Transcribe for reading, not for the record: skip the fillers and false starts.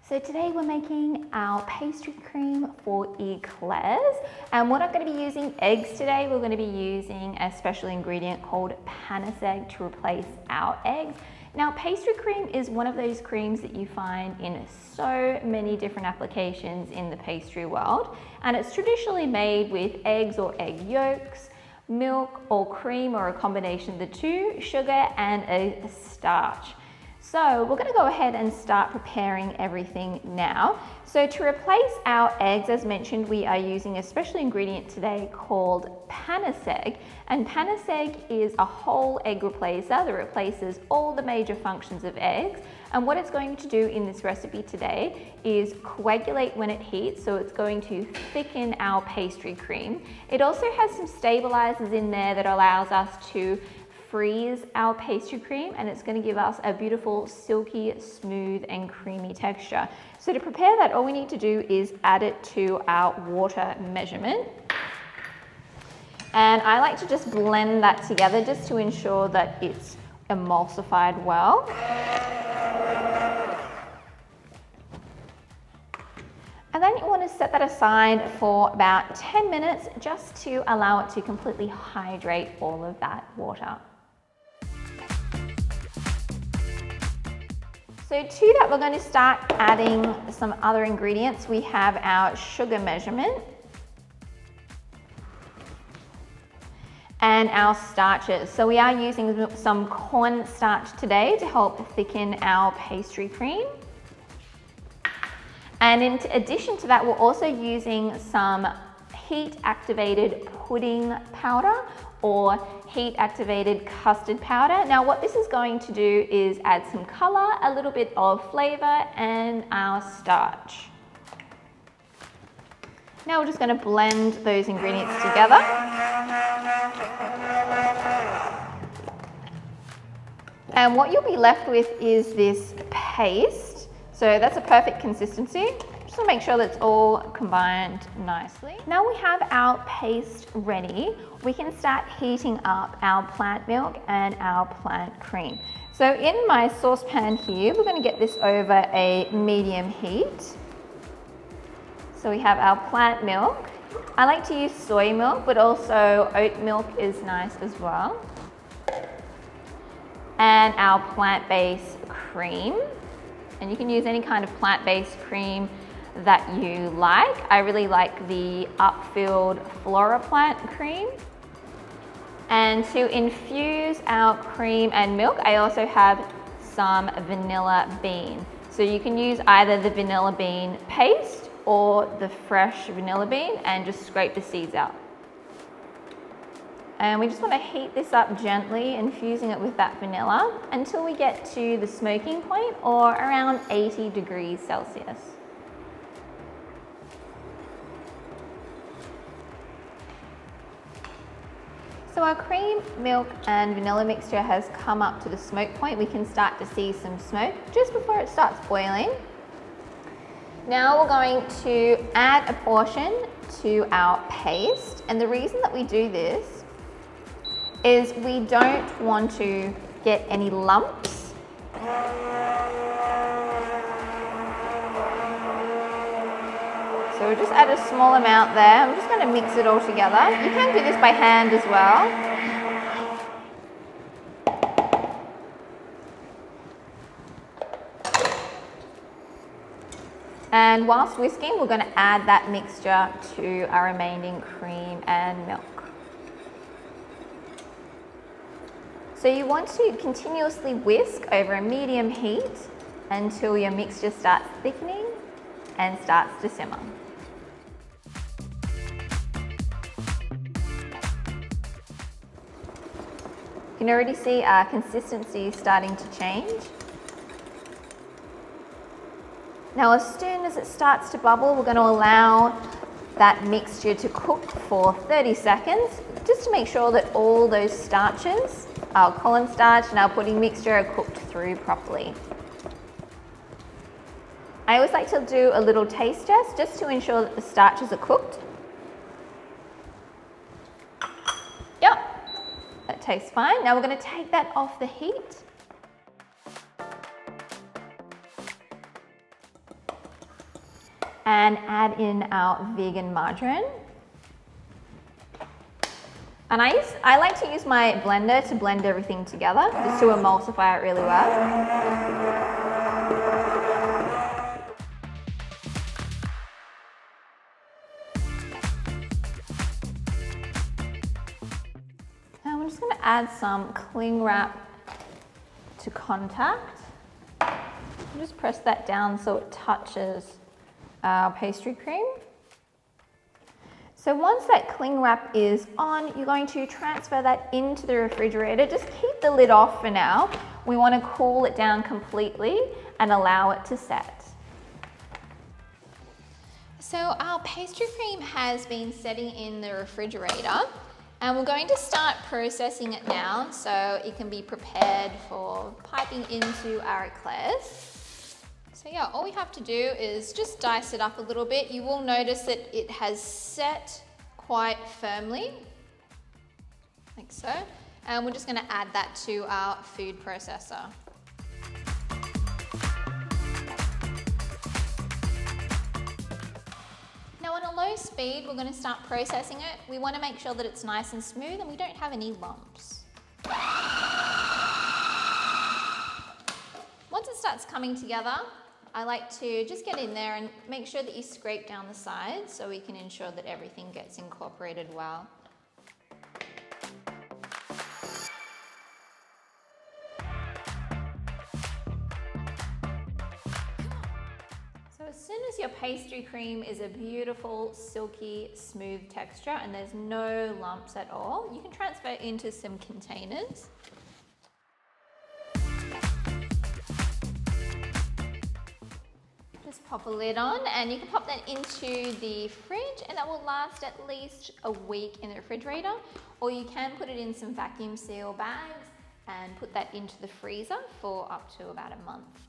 So today we're making our pastry cream for eclairs, and we're not going to be using eggs today. We're going to be using a special ingredient called panis egg to replace our eggs. Now, pastry cream is one of those creams that you find in so many different applications in the pastry world, and it's traditionally made with eggs or egg yolks, milk or cream or a combination of the two, sugar and a starch. So we're going to go ahead and start preparing everything now. So to replace our eggs, as mentioned, we are using a special ingredient today called panis egg. And panis egg is a whole egg replacer that replaces all the major functions of eggs. And what it's going to do in this recipe today is coagulate when it heats, so it's going to thicken our pastry cream. It also has some stabilizers in there that allows us to freeze our pastry cream, and it's going to give us a beautiful silky, smooth and creamy texture. So to prepare that, all we need to do is add it to our water measurement. And I like to just blend that together just to ensure that it's emulsified well. And then you want to set that aside for about 10 minutes just to allow it to completely hydrate all of that water. So to that, we're going to start adding some other ingredients. We have our sugar measurement and our starches. So we are using some corn starch today to help thicken our pastry cream. And in addition to that, we're also using some heat-activated pudding powder or heat-activated custard powder. Now what this is going to do is add some color, a little bit of flavor, and our starch. Now we're just going to blend those ingredients together. And what you'll be left with is this paste. So that's a perfect consistency. Just to make sure that's all combined nicely. Now we have our paste ready, we can start heating up our plant milk and our plant cream. So in my saucepan here, we're going to get this over a medium heat. So we have our plant milk. I like to use soy milk, but also oat milk is nice as well. And our plant-based cream. And you can use any kind of plant-based cream that you like. I really like the Upfield Flora Plant cream. And to infuse our cream and milk, I also have some vanilla bean. So you can use either the vanilla bean paste or the fresh vanilla bean and just scrape the seeds out. And we just want to heat this up gently, infusing it with that vanilla until we get to the smoking point, or around 80 degrees Celsius. So our cream, milk and vanilla mixture has come up to the smoke point. We can start to see some smoke just before it starts boiling. Now we're going to add a portion to our paste, and the reason that we do this is we don't want to get any lumps. So we'll just add a small amount there. I'm just going to mix it all together. You can do this by hand as well. And whilst whisking, we're going to add that mixture to our remaining cream and milk. So you want to continuously whisk over a medium heat until your mixture starts thickening and starts to simmer. You can already see our consistency starting to change. Now as soon as it starts to bubble, we're going to allow that mixture to cook for 30 seconds, just to make sure that all those starches, our cornstarch and our pudding mixture, are cooked through properly. I always like to do a little taste test just to ensure that the starches are cooked. Yep, that tastes fine. Now we're going to take that off the heat. and add in our vegan margarine. And I like to use my blender to blend everything together, just to emulsify it really well. And we're just going to add some cling wrap to contact. Just press that down so it touches our pastry cream. So once that cling wrap is on, you're going to transfer that into the refrigerator. Just keep the lid off for now. We want to cool it down completely and allow it to set. So our pastry cream has been setting in the refrigerator, and we're going to start processing it now so it can be prepared for piping into our eclairs. So yeah, all we have to do is just dice it up a little bit. You will notice that it has set quite firmly, like so. And we're just going to add that to our food processor. Now on a low speed, we're going to start processing it. We want to make sure that it's nice and smooth and we don't have any lumps. Once it starts coming together, I like to just get in there and make sure that you scrape down the sides so we can ensure that everything gets incorporated well. So as soon as your pastry cream is a beautiful, silky, smooth texture and there's no lumps at all, you can transfer it into some containers. Just pop a lid on and you can pop that into the fridge and that will last at least a week in the refrigerator, or you can put it in some vacuum seal bags and put that into the freezer for up to about a month.